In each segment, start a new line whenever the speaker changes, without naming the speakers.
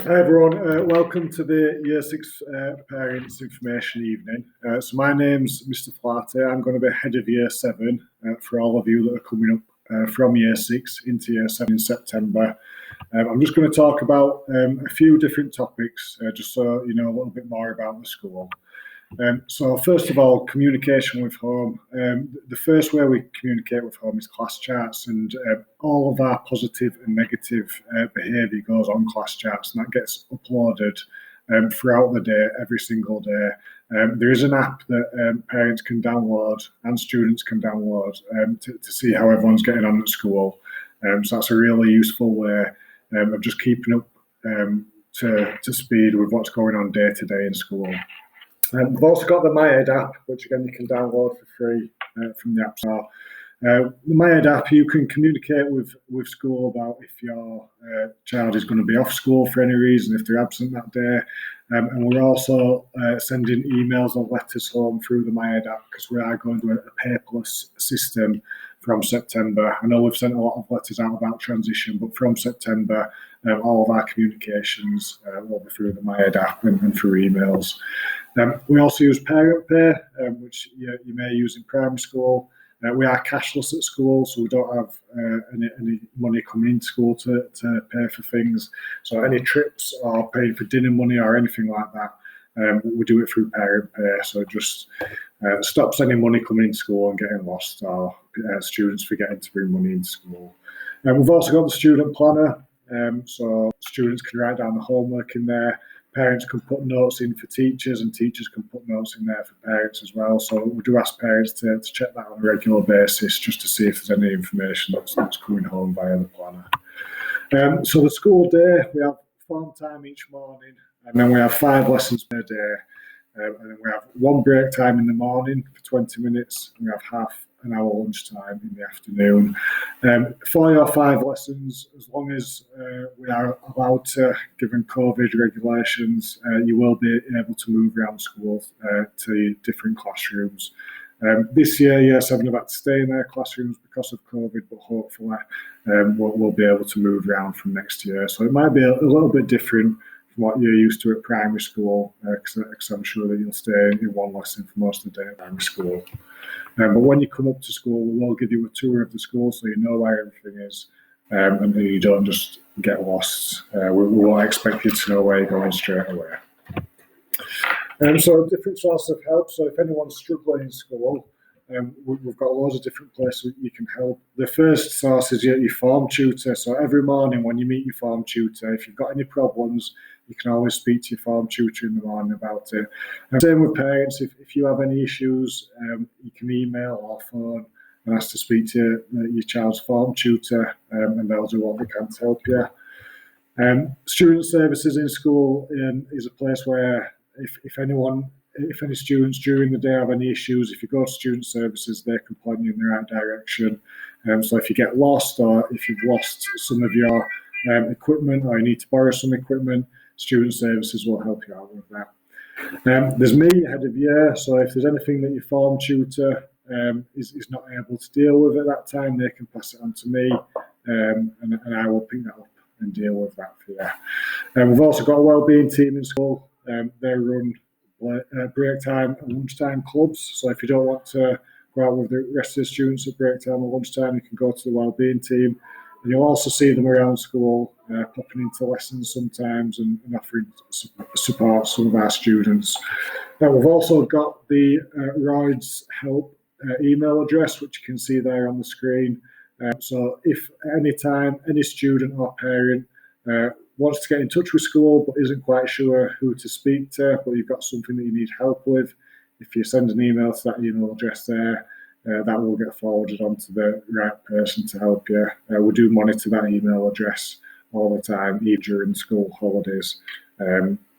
Hi everyone, welcome to the Year 6 Parents Information Evening. So my name's Mr Flaherty. I'm going to be head of Year 7 for all of you that are coming up from Year 6 into Year 7 in September. I'm just going to talk about a few different topics just so you know a little bit more about the school. So first of all, communication with home. The first way we communicate with home is class charts, and all of our positive and negative behaviour goes on class charts, and that gets uploaded throughout the day, every single day. There is an app that parents can download and students can download to see how everyone's getting on at school. So that's a really useful way of just keeping up to speed with what's going on day to day in school. We've also got the MyEd app, which again you can download for free from the App Store. The MyEd app, you can communicate with school about if your child is going to be off school for any reason, if they're absent that day. And we're also sending emails or letters home through the MyEd app because we are going to a paperless system from September. I know we've sent a lot of letters out about transition, but from September, all of our communications will be through the MyEd app and through emails. We also use Parent Pay, which you may use in primary school. We are cashless at school, so we don't have any money coming into school to pay for things. So any trips or paying for dinner money or anything like that, we do it through Parent Pay. So it just stops any money coming into school and getting lost, or students forgetting to bring money into school. We've also got the student planner, so students can write down the homework in there. Parents can put notes in for teachers, and teachers can put notes in there for parents as well. So we do ask parents to check that on a regular basis just to see if there's any information that's coming home via the planner. So the school day, we have form time each morning, and then we have 5 lessons per day. And then we have 1 break time in the morning for 20 minutes, and we have half an hour lunchtime in the afternoon. For your 5 lessons, as long as we are allowed to, given COVID regulations, you will be able to move around school to different classrooms. This year, Year 7 have had to stay in their classrooms because of COVID, but hopefully we'll be able to move around from next year. So it might be a little bit different from what you're used to at primary school, because I'm sure that you'll stay in one lesson for most of the day at primary school. But when you come up to school, we will give you a tour of the school so you know where everything is, and you don't just get lost. We won't expect you to know where you're going straight away. So different sources of help. So if anyone's struggling in school, we've got loads of different places you can help. The first source is your form tutor. So every morning when you meet your form tutor, if you've got any problems, you can always speak to your form tutor in the morning about it. And same with parents. If you have any issues, you can email or phone and ask to speak to your child's form tutor, and they'll do what they can to help you. Student services in school is a place where if any students during the day have any issues, if you go to student services, they can point you in the right direction. So if you get lost, or if you've lost some of your equipment, or you need to borrow some equipment, student services will help you out with that. There's me, head of year, so if there's anything that your form tutor is not able to deal with at that time, they can pass it on to me, and I will pick that up and deal with that for you. We've also got a wellbeing team in school. They run break time and lunchtime clubs, so if you don't want to go out with the rest of the students at break time or lunchtime, you can go to the wellbeing team. And you'll also see them around school, popping into lessons sometimes and offering support to some of our students. We've also got the Royd's Help email address, which you can see there on the screen. So if anytime any student or parent wants to get in touch with school but isn't quite sure who to speak to, but you've got something that you need help with, if you send an email to that email address there, that will get forwarded on to the right person to help you. We do monitor that email address all the time, even during school holidays.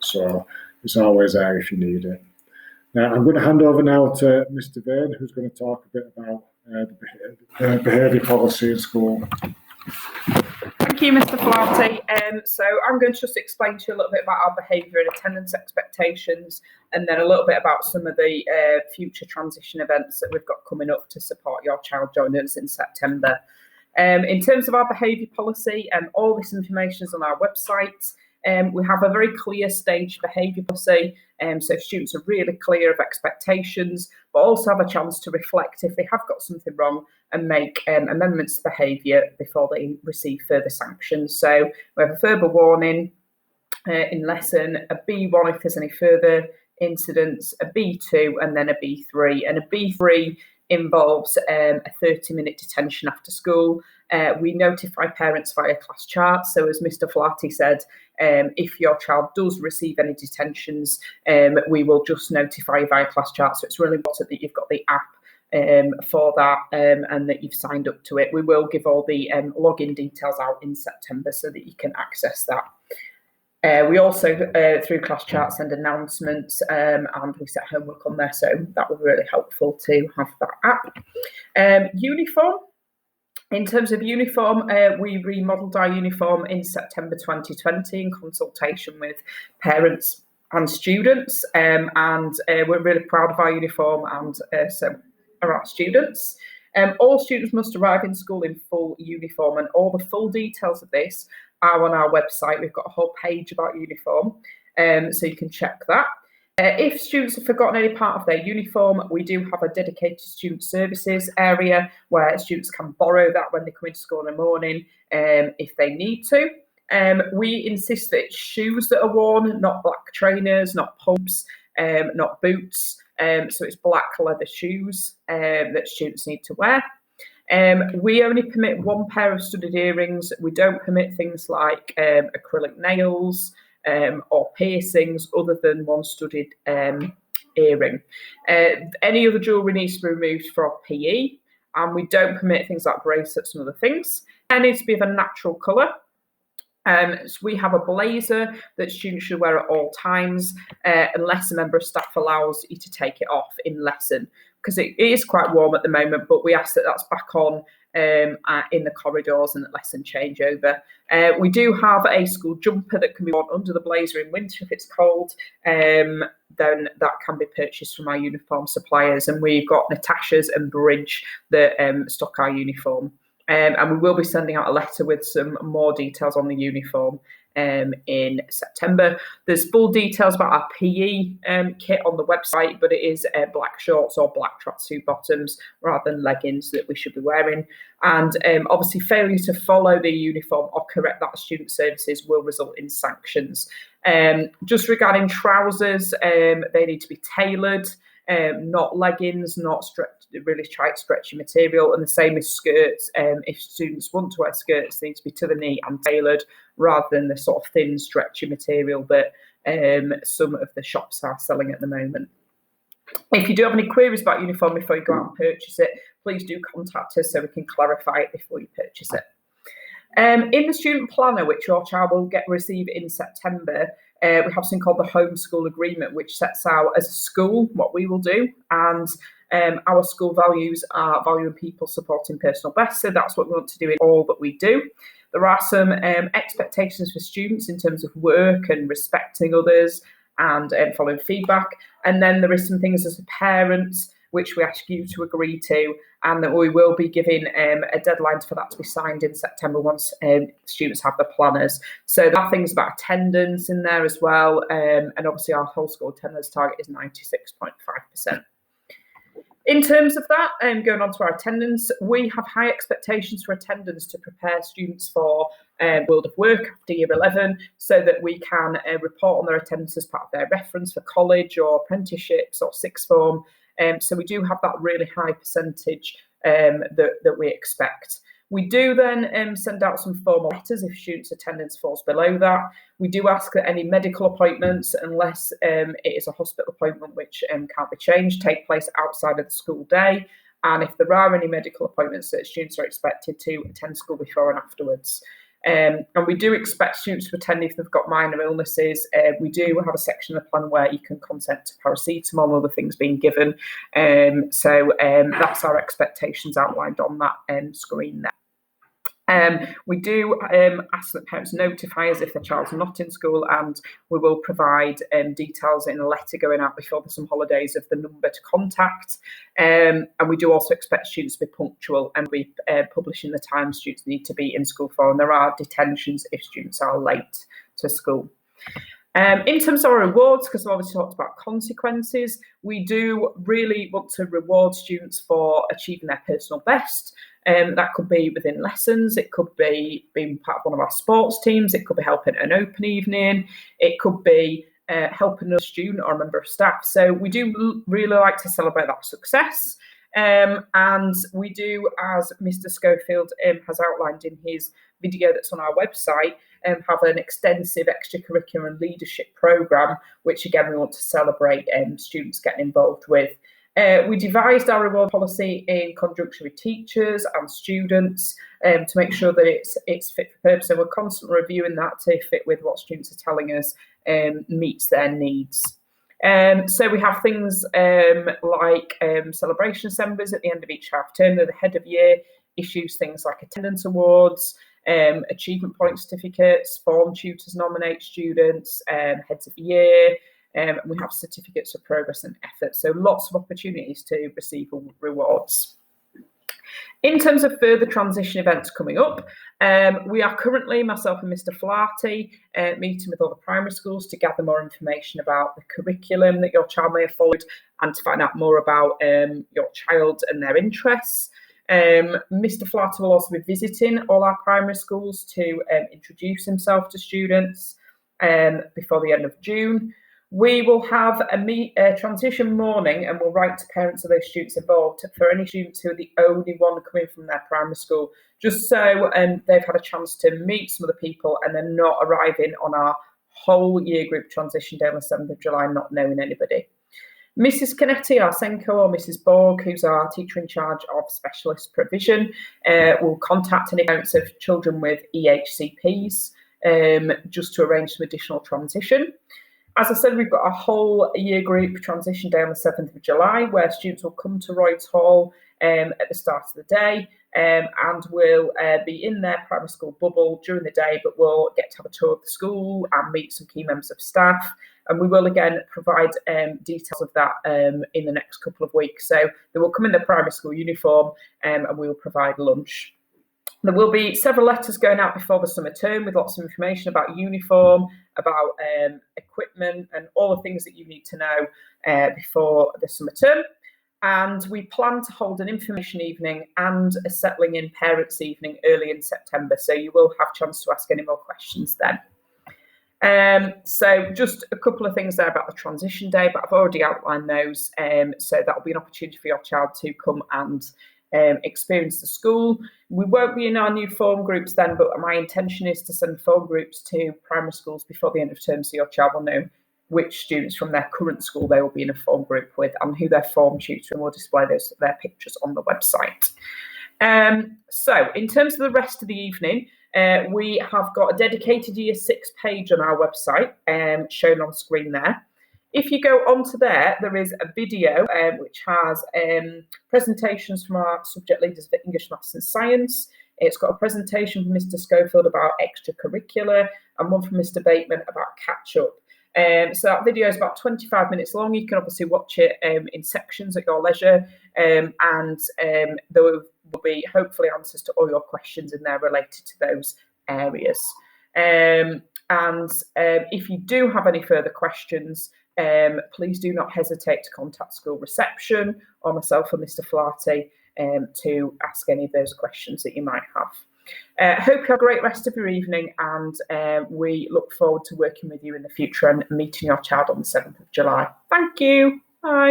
So it's always there if you need it. Now, I'm going to hand over now to Mr. Vane, who's going to talk a bit about the behaviour policy in school.
Thank you, Mr. Flaherty. So I'm going to just explain to you a little bit about our behaviour and attendance expectations, and then a little bit about some of the future transition events that we've got coming up to support your child joining us in September. In terms of our behaviour policy, all this information is on our website. We have a very clear stage behaviour policy, so students are really clear of expectations, but also have a chance to reflect if they have got something wrong and make amendments to behaviour before they receive further sanctions. So we have a verbal warning in lesson, a B1 if there's any further incidents, a B2 and then a B3. And a B3 involves a 30-minute detention after school. We notify parents via class charts. So as Mr. Flaherty said, if your child does receive any detentions, we will just notify you via class charts. So it's really important that you've got the app for that and that you've signed up to it. We will give all the login details out in September so that you can access that. We also, through class chart, send announcements and we set homework on there, so that will be really helpful to have that app. Uniform. In terms of uniform, we remodelled our uniform in September 2020 in consultation with parents and students, and we're really proud of our uniform, and so are our students. All students must arrive in school in full uniform, and all the full details of this are on our website. We've got a whole page about uniform, so you can check that. If students have forgotten any part of their uniform, we do have a dedicated student services area where students can borrow that when they come into school in the morning if they need to. We insist that it's shoes that are worn, not black trainers, not pumps, not boots. So it's black leather shoes that students need to wear. We only permit one pair of studded earrings. We don't permit things like acrylic nails or piercings other than one studded earring. Any other jewellery needs to be removed for PE, and we don't permit things like bracelets and other things. It needs to be of a natural colour. So we have a blazer that students should wear at all times, unless a member of staff allows you to take it off in lesson, because it is quite warm at the moment, but we ask that that's back on in the corridors and at lesson changeover. We do have a school jumper that can be worn under the blazer in winter if it's cold. Then that can be purchased from our uniform suppliers, and we've got Natasha's and Bridge that stock our uniform. And we will be sending out a letter with some more details on the uniform in September. There's full details about our PE kit on the website, but it is black shorts or black tracksuit bottoms rather than leggings that we should be wearing. And obviously failure to follow the uniform or correct that student services will result in sanctions. Just regarding trousers, they need to be tailored. Not leggings, not really tight stretchy material, and the same as skirts. If students want to wear skirts, they need to be to the knee and tailored rather than the sort of thin stretchy material that some of the shops are selling at the moment. If you do have any queries about uniform before you go out and purchase it, please do contact us so we can clarify it before you purchase it. In the student planner, which your child will receive in September, we have something called the homeschool agreement, which sets out as a school what we will do, and our school values are valuing people, supporting personal best. So that's what we want to do in all that we do. There are some expectations for students in terms of work and respecting others and following feedback. And then there is some things as a parent which we ask you to agree to, and that we will be giving a deadline for that to be signed in September once students have the planners. So there are things about attendance in there as well, and obviously our whole school attendance target is 96.5%. In terms of that, going on to our attendance, we have high expectations for attendance to prepare students for World of Work after Year 11, so that we can report on their attendance as part of their reference for college or apprenticeships or sixth form. So we do have that really high percentage that we expect. We do then send out some formal letters if students' attendance falls below that. We do ask that any medical appointments, unless it is a hospital appointment which can't be changed, take place outside of the school day. And if there are any medical appointments, that students are expected to attend school before and afterwards. And we do expect students to attend if they've got minor illnesses. We do have a section of the plan where you can consent to paracetamol and other things being given. So that's our expectations outlined on that screen there. We do ask that parents notify us if their child's not in school, and we will provide details in a letter going out before the summer holidays of the number to contact. And we do also expect students to be punctual, and we publish in the time students need to be in school for, and there are detentions if students are late to school. In terms of our rewards, because I've obviously talked about consequences, we do really want to reward students for achieving their personal best. That could be within lessons, it could be being part of one of our sports teams, it could be helping at an open evening, it could be helping a student or a member of staff. So we do really like to celebrate that success. And we do, as Mr. Schofield has outlined in his video that's on our website, have an extensive extracurricular and leadership programme, which again we want to celebrate students getting involved with. We devised our reward policy in conjunction with teachers and students to make sure that it's fit for purpose. So we're constantly reviewing that to fit with what students are telling us meets their needs. So we have things like celebration assemblies at the end of each half term. The head of year issues things like attendance awards, achievement point certificates, form tutors nominate students, heads of year, and we have certificates of progress and effort. So lots of opportunities to receive rewards. In terms of further transition events coming up, we are currently, myself and Mr. Flaherty, meeting with all the primary schools to gather more information about the curriculum that your child may have followed and to find out more about your child and their interests. Mr. Flaherty will also be visiting all our primary schools to introduce himself to students before the end of June. We will have a transition morning and we'll write to parents of those students involved for any students who are the only one coming from their primary school, just so they've had a chance to meet some of the people and they're not arriving on our whole year group transition day on the 7th of July not knowing anybody. Mrs. Canetti, our Senko, or Mrs. Borg, who's our teacher in charge of specialist provision, will contact any parents of children with EHCPs just to arrange some additional transition. As I said, we've got a whole year group transition day on the 7th of July where students will come to Royds Hall at the start of the day and will be in their primary school bubble during the day, but we'll get to have a tour of the school and meet some key members of staff. And we will again provide details of that in the next couple of weeks. So they will come in their primary school uniform and we will provide lunch. There will be several letters going out before the summer term with lots of information about uniform, about equipment and all the things that you need to know before the summer term. And we plan to hold an information evening and a settling in parents evening early in September. So you will have a chance to ask any more questions then. So just a couple of things there about the transition day, but I've already outlined those. So that'll be an opportunity for your child to come and experience the school. We won't be in our new form groups then, but my intention is to send form groups to primary schools before the end of term so your child will know which students from their current school they will be in a form group with and who their form tutor, and we'll display their pictures on the website. So in terms of the rest of the evening, we have got a dedicated Year 6 page on our website shown on screen there. If you go onto there, there is a video which has presentations from our subject leaders for English, Maths and Science. It's got a presentation from Mr. Schofield about extracurricular and one from Mr. Bateman about catch-up. So that video is about 25 minutes long. You can obviously watch it in sections at your leisure and there will be hopefully answers to all your questions in there related to those areas. And if you do have any further questions, please do not hesitate to contact school reception or myself or Mr. Flaherty to ask any of those questions that you might have. Hope you have a great rest of your evening and we look forward to working with you in the future and meeting your child on the 7th of July. Thank you. Bye.